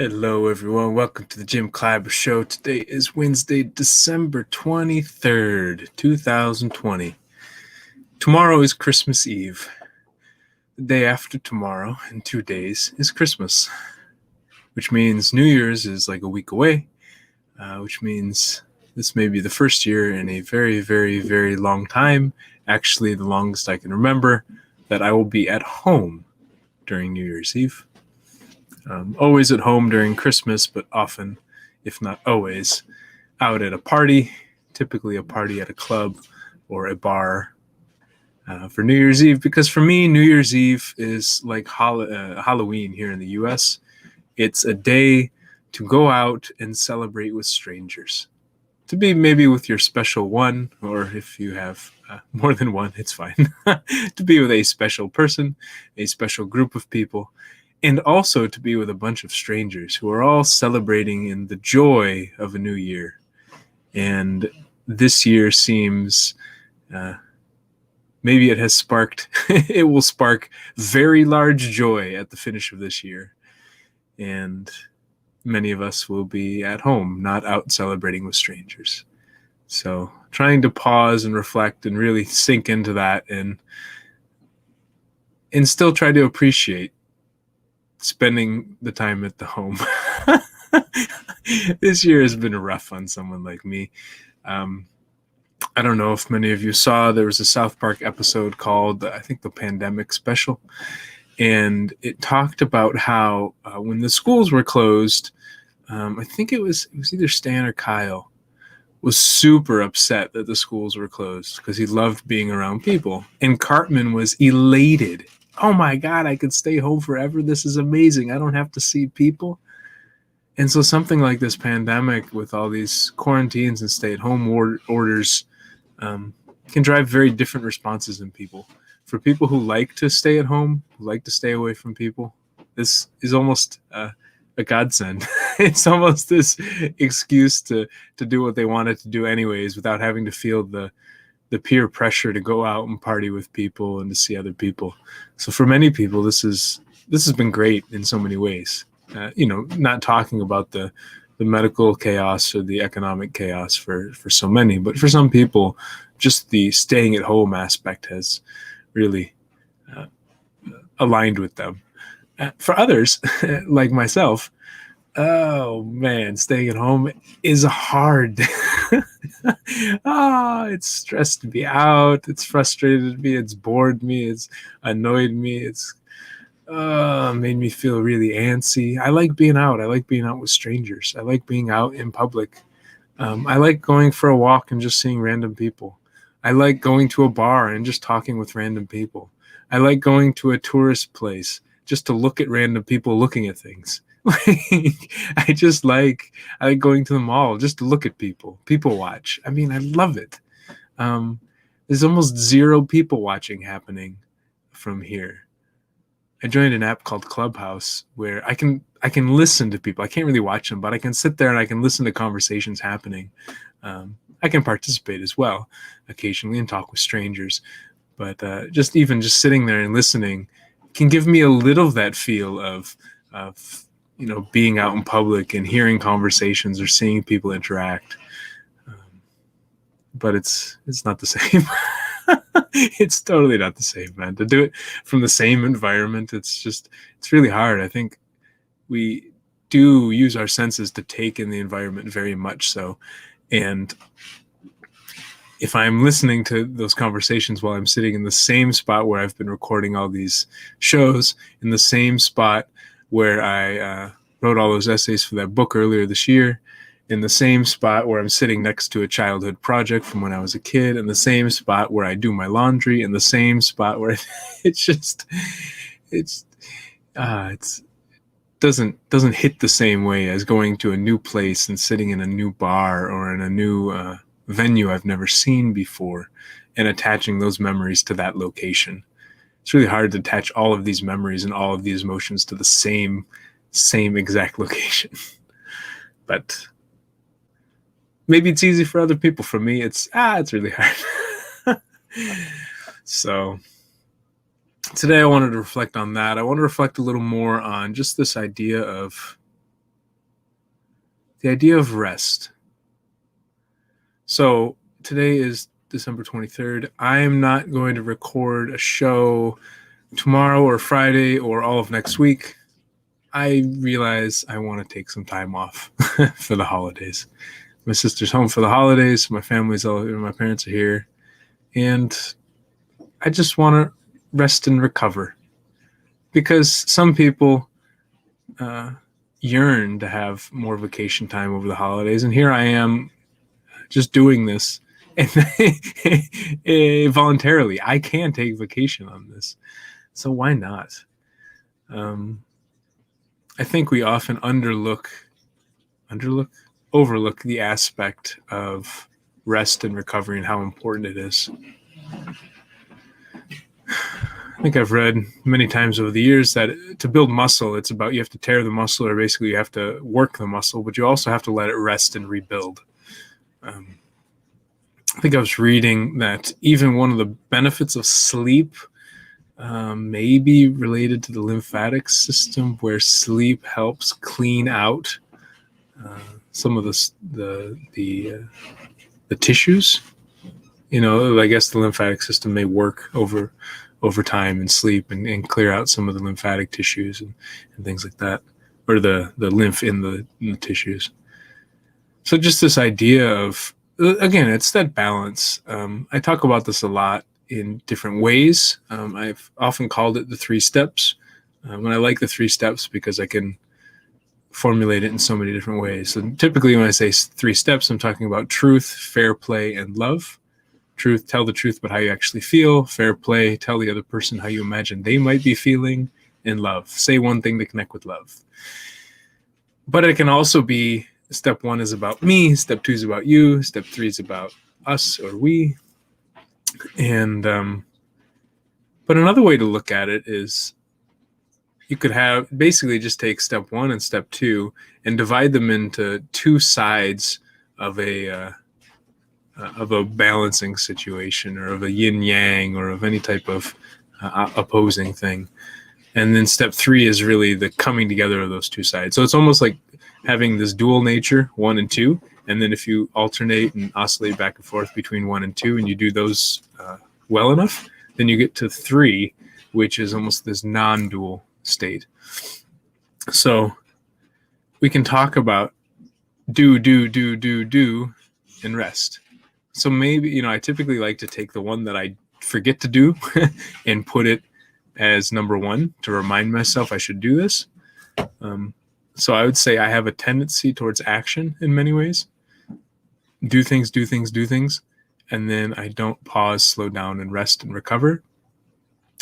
Hello, everyone. Welcome to the Jim Kleiber Show. Today is Wednesday, December 23rd, 2020. Tomorrow is Christmas Eve. The day after tomorrow, in 2 days, is Christmas, which means New Year's is like a week away, which means this may be the first year in a very, very, very long time, actually the longest I can remember, that I will be at home during New Year's Eve. Always at home during Christmas, but often, if not always, out at a party, typically a party at a club or a bar for New Year's Eve. Because for me, New Year's Eve is like Halloween here in the US. It's a day to go out and celebrate with strangers. To be maybe with your special one, or if you have more than one, it's fine. To be with a special person, a special group of people, and also to be with a bunch of strangers who are all celebrating in the joy of a new year. And this year seems, maybe it has sparked, it will spark very large joy at the finish of this year. And many of us will be at home, not out celebrating with strangers. So trying to pause and reflect and really sink into that and still try to appreciate spending the time at the home. This year has been rough on someone like me. I don't know if many of you saw, there was a South Park episode called, I think, the Pandemic Special. And it talked about how when the schools were closed, I think it was either Stan or Kyle was super upset that the schools were closed because he loved being around people. And Cartman was elated. Oh my God, I could stay home forever. This is amazing. I don't have to see people. And so something like this pandemic with all these quarantines and stay-at-home orders can drive very different responses in people. For people who like to stay at home, who like to stay away from people, this is almost a godsend. It's almost this excuse to do what they wanted to do anyways without having to feel the peer pressure to go out and party with people and to see other people. So for many people, this has been great in so many ways. Not talking about the medical chaos or the economic chaos for so many, but for some people, just the staying at home aspect has really aligned with them. For others, like myself, oh man, staying at home is hard. It's stressed me out. It's frustrated me. It's bored me. It's annoyed me. It's made me feel really antsy. I like being out. I like being out with strangers. I like being out in public. I like going for a walk and just seeing random people. I like going to a bar and just talking with random people. I like going to a tourist place just to look at random people looking at things. I like going to the mall just to look at people watch. I mean, I love it. There's almost zero people watching happening from here. I joined an app called Clubhouse where I can listen to people. I can't really watch them, but I can sit there and I can listen to conversations happening. I can participate as well occasionally and talk with strangers, but just sitting there and listening can give me a little of that feel of being out in public and hearing conversations or seeing people interact. But it's not the same. It's totally not the same, man. To do it from the same environment, it's really hard. I think we do use our senses to take in the environment very much so. And if I'm listening to those conversations while I'm sitting in the same spot where I've been recording all these shows, in the same spot where I wrote all those essays for that book earlier this year, in the same spot where I'm sitting next to a childhood project from when I was a kid, in the same spot where I do my laundry, in the same spot where it doesn't hit the same way as going to a new place and sitting in a new bar or in a new venue I've never seen before and attaching those memories to that location. It's really hard to attach all of these memories and all of these emotions to the same exact location. But maybe it's easy for other people. For me, it's really hard. So today I wanted to reflect on that. I want to reflect a little more on just this idea of the idea of rest. So today is December 23rd. I am not going to record a show tomorrow or Friday or all of next week. I realize I want to take some time off for the holidays. My sister's home for the holidays. My family's all here. My parents are here. And I just want to rest and recover. Because some people yearn to have more vacation time over the holidays. And here I am just doing this and voluntarily. I can take vacation on this. So why not? I think we often overlook the aspect of rest and recovery and how important it is. I think I've read many times over the years that to build muscle, it's about you have to tear the muscle, or basically you have to work the muscle, but you also have to let it rest and rebuild. I think I was reading that even one of the benefits of sleep may be related to the lymphatic system, where sleep helps clean out some of the tissues. I guess the lymphatic system may work over time in sleep and clear out some of the lymphatic tissues and things like that, or the lymph in the tissues. So just this idea of, again, it's that balance. I talk about this a lot in different ways. I've often called it the 3 steps. And I like the 3 steps because I can formulate it in so many different ways. So typically when I say 3 steps, I'm talking about truth, fair play, and love. Truth, tell the truth about how you actually feel. Fair play, tell the other person how you imagine they might be feeling. And love, say one thing to connect with love. But it can also be, step 1 is about me, step 2 is about you, step 3 is about us or we. And but another way to look at it is you could have basically just take step 1 and step 2 and divide them into 2 sides of a balancing situation, or of a yin yang, or of any type of opposing thing. And then step 3 is really the coming together of those 2 sides. So it's almost like having this dual nature, 1 and 2. And then if you alternate and oscillate back and forth between 1 and 2, and you do those well enough, then you get to 3, which is almost this non-dual state. So we can talk about do, and rest. So maybe, I typically like to take the one that I forget to do and put it as number 1 to remind myself I should do this. So I would say I have a tendency towards action in many ways. Do things. And then I don't pause, slow down, and rest and recover.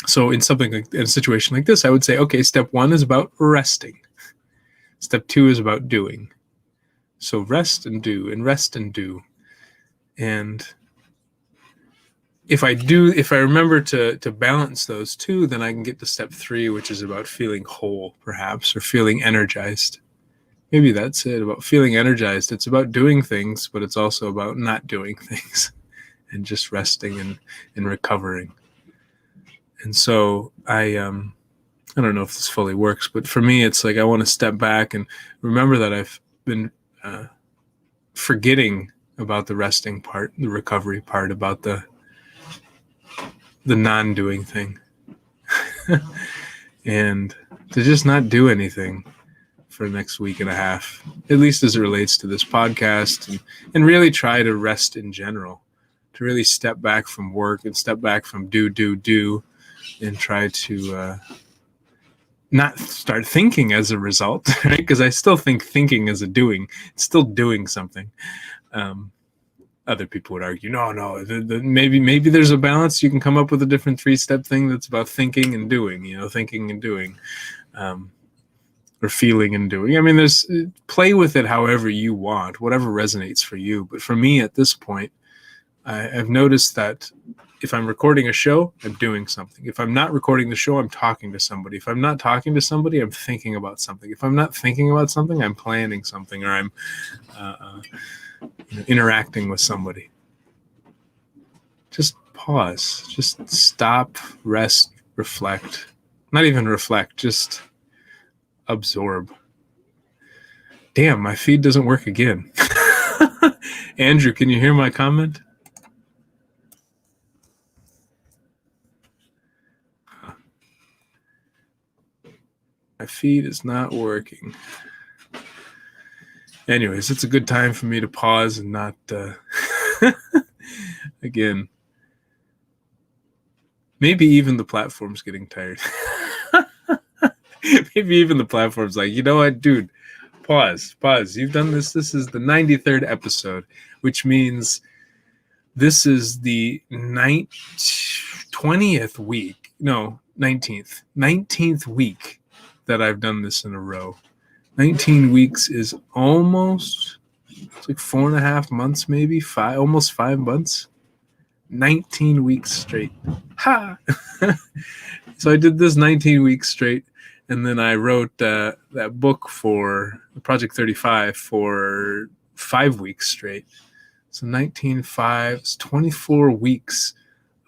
So in a situation like this, I would say, okay, step 1 is about resting. Step 2 is about doing. So rest and do, and rest and do. And if I remember to balance those 2, then I can get to step 3, which is about feeling whole, perhaps, or feeling energized. Maybe that's it, about feeling energized. It's about doing things, but it's also about not doing things and just resting and recovering. And so I don't know if this fully works, but for me, it's like I want to step back and remember that I've been forgetting about the resting part, the recovery part, about the non-doing thing. And to just not do anything for the next week and a half, at least as it relates to this podcast, and really try to rest in general, to really step back from work and step back from do, and try to not start thinking as a result, right? Because I still think thinking is a doing. It's still doing something. Other people would argue, no, maybe there's a balance. You can come up with a different 3-step thing that's about thinking and doing, thinking and doing, or feeling and doing. I mean, play with it however you want, whatever resonates for you. But for me at this point, I've noticed that if I'm recording a show, I'm doing something. If I'm not recording the show, I'm talking to somebody. If I'm not talking to somebody, I'm thinking about something. If I'm not thinking about something, I'm planning something, or I'm interacting with somebody. Just pause. Just stop, rest, reflect. Not even reflect, just absorb. Damn, my feed doesn't work again. Andrew, can you hear my comment? My feed is not working. Anyways, it's a good time for me to pause and not, again, maybe even the platform's getting tired. Maybe even the platform's like, you know what, dude, pause. You've done this. This is the 93rd episode, which means this is the 20th week. No, 19th week that I've done this in a row. 19 weeks is almost, it's like 4.5 months, maybe almost 5 months. 19 weeks straight. Ha! So I did this 19 weeks straight, and then I wrote that book for Project 35 for 5 weeks straight. So 19.5 is 24 weeks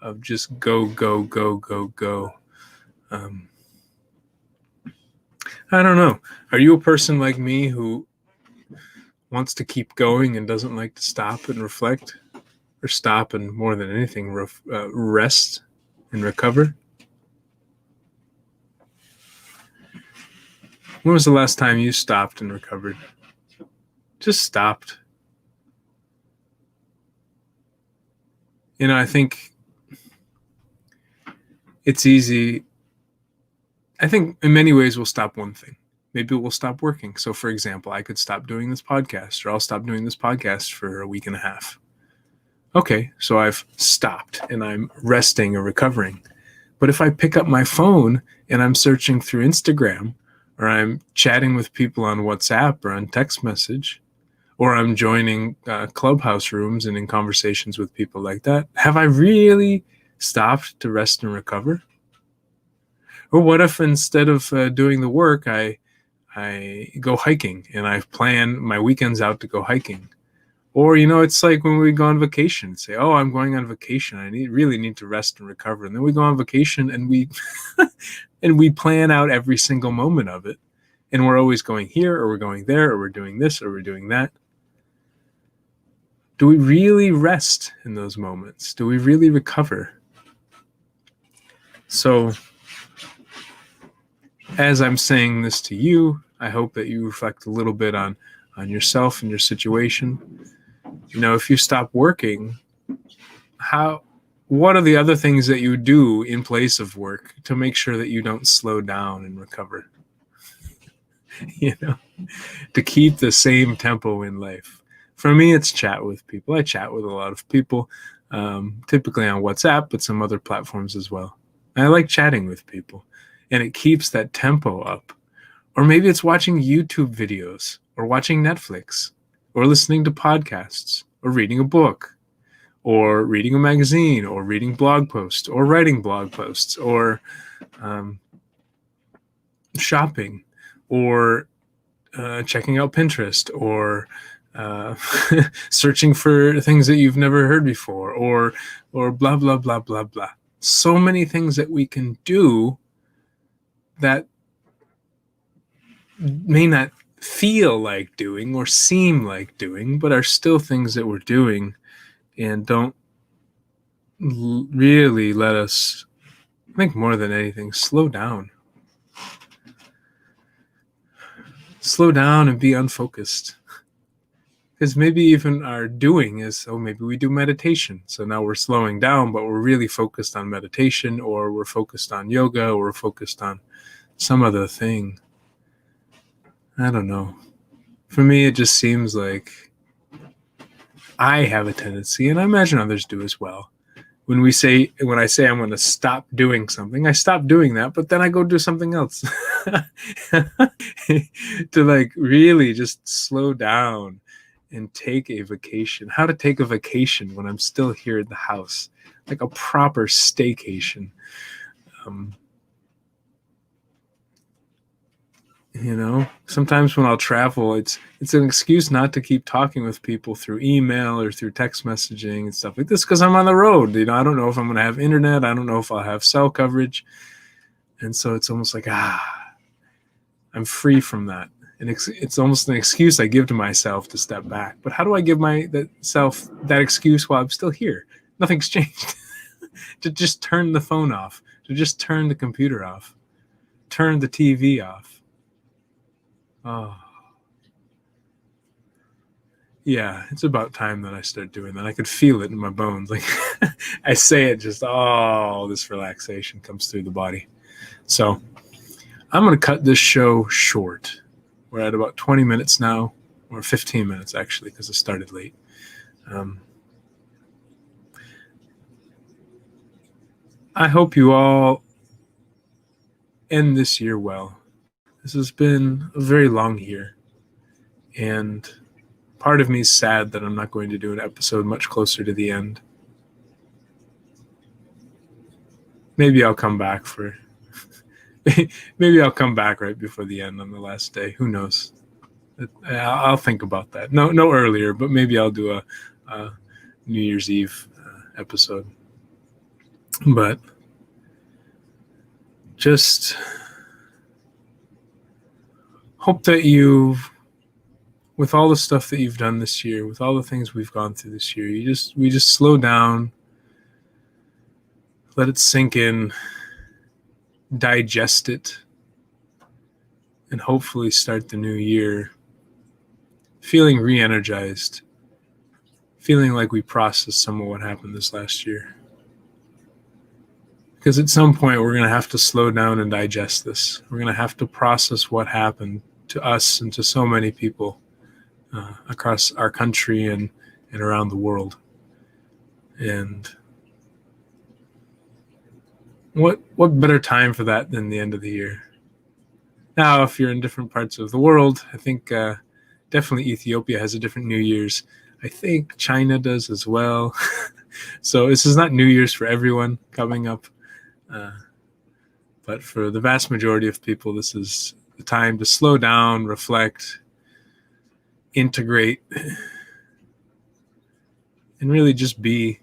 of just go. I don't know. Are you a person like me who wants to keep going and doesn't like to stop and reflect? Or stop and, more than anything, rest and recover? When was the last time you stopped and recovered? Just stopped. You know, I think it's easy. I think in many ways we'll stop one thing. Maybe we'll stop working. So, for example, I could stop doing this podcast, or I'll stop doing this podcast for a week and a half. Okay, so I've stopped and I'm resting or recovering. But if I pick up my phone and I'm searching through Instagram, or I'm chatting with people on WhatsApp or on text message, or I'm joining clubhouse rooms and in conversations with people like that, have I really stopped to rest and recover? Or what if instead of doing the work, I go hiking and I plan my weekends out to go hiking? Or, you know, it's like when we go on vacation, say, oh, I'm going on vacation. I really need to rest and recover. And then we go on vacation and we and we plan out every single moment of it. And we're always going here, or we're going there, or we're doing this, or we're doing that. Do we really rest in those moments? Do we really recover? So, as I'm saying this to you, I hope that you reflect a little bit on yourself and your situation. You know, if you stop working, what are the other things that you do in place of work to make sure that you don't slow down and recover? You know, to keep the same tempo in life. For me, it's chat with people. I chat with a lot of people, typically on WhatsApp, but some other platforms as well. And I like chatting with people, and it keeps that tempo up. Or maybe it's watching YouTube videos, or watching Netflix, or listening to podcasts, or reading a book, or reading a magazine, or reading blog posts, or writing blog posts, or shopping, or checking out Pinterest, or searching for things that you've never heard before, or blah, blah, blah, blah, blah. So many things that we can do that may not feel like doing or seem like doing, but are still things that we're doing and don't really let us, I think more than anything, slow down. Slow down and be unfocused. Because maybe even our doing is, maybe we do meditation. So now we're slowing down, but we're really focused on meditation, or we're focused on yoga, or we're focused on some other thing. I don't know. For me, it just seems like I have a tendency, and I imagine others do as well. When I say I'm going to stop doing something, I stop doing that, but then I go do something else. To like really just slow down and take a vacation. How to take a vacation when I'm still here at the house, like a proper staycation. You know, sometimes when I'll travel, it's an excuse not to keep talking with people through email or through text messaging and stuff like this, because I'm on the road. You know, I don't know if I'm going to have internet. I don't know if I'll have cell coverage. And so it's almost like, I'm free from that. it's almost an excuse I give to myself to step back. But how do I give myself that excuse while I'm still here? Nothing's changed. To just turn the phone off, to just turn the computer off, turn the TV off. Oh, yeah, it's about time that I start doing that. I could feel it in my bones. Like I say it, just this relaxation comes through the body. So I'm going to cut this show short. We're at about 20 minutes now, or 15 minutes actually, because I started late. I hope you all end this year well. This has been a very long year, and part of me is sad that I'm not going to do an episode much closer to the end. Maybe I'll come back maybe I'll come back right before the end on the last day. Who knows? I'll think about that. No earlier, but maybe I'll do a New Year's Eve episode. But just hope that with all the stuff that you've done this year, with all the things we've gone through this year, we just slow down, let it sink in, digest it, and hopefully start the new year feeling re-energized, feeling like we processed some of what happened this last year. Because at some point, we're going to have to slow down and digest this. We're going to have to process what happened to us and to so many people across our country and around the world. And what better time for that than the end of the year? Now, if you're in different parts of the world, I think definitely Ethiopia has a different New Year's. I think China does as well. So this is not New Year's for everyone coming up. But for the vast majority of people, this is the time to slow down, reflect, integrate, and really just be.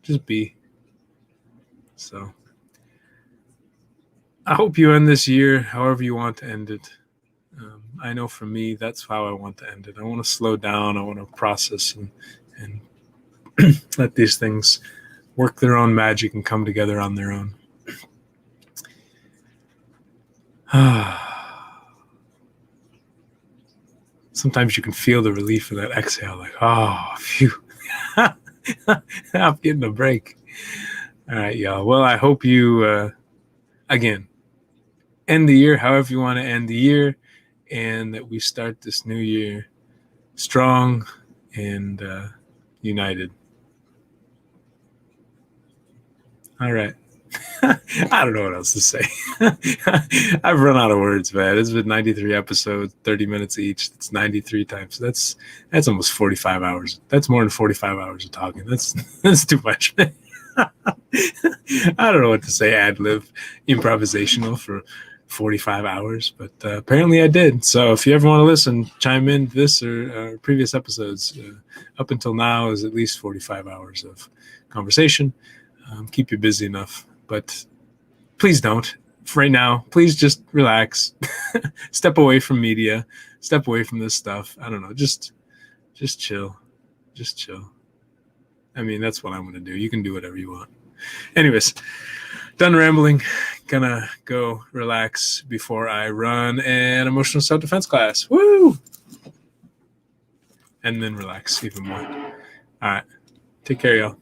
Just be. So I hope you end this year however you want to end it. I know for me, that's how I want to end it. I want to slow down. I want to process and let these things work their own magic and come together on their own. Sometimes you can feel the relief of that exhale, like, phew. I'm getting a break. All right, y'all. Well, I hope you, again, end the year however you want to end the year, and that we start this new year strong and united. All right. I don't know what else to say. I've run out of words, man. It's been 93 episodes, 30 minutes each. That's 93 times. That's almost 45 hours. That's more than 45 hours of talking. That's too much. I don't know what to say. Ad-lib, improvisational for 45 hours, but apparently I did. So if you ever want to listen, chime in. This or previous episodes up until now is at least 45 hours of conversation. Keep you busy enough, but please don't. For right now, please just relax. Step away from media. Step away from this stuff. I don't know. Just chill. Just chill. I mean, that's what I'm going to do. You can do whatever you want. Anyways, done rambling. Gonna go relax before I run an emotional self-defense class. Woo! And then relax even more. All right. Take care, y'all.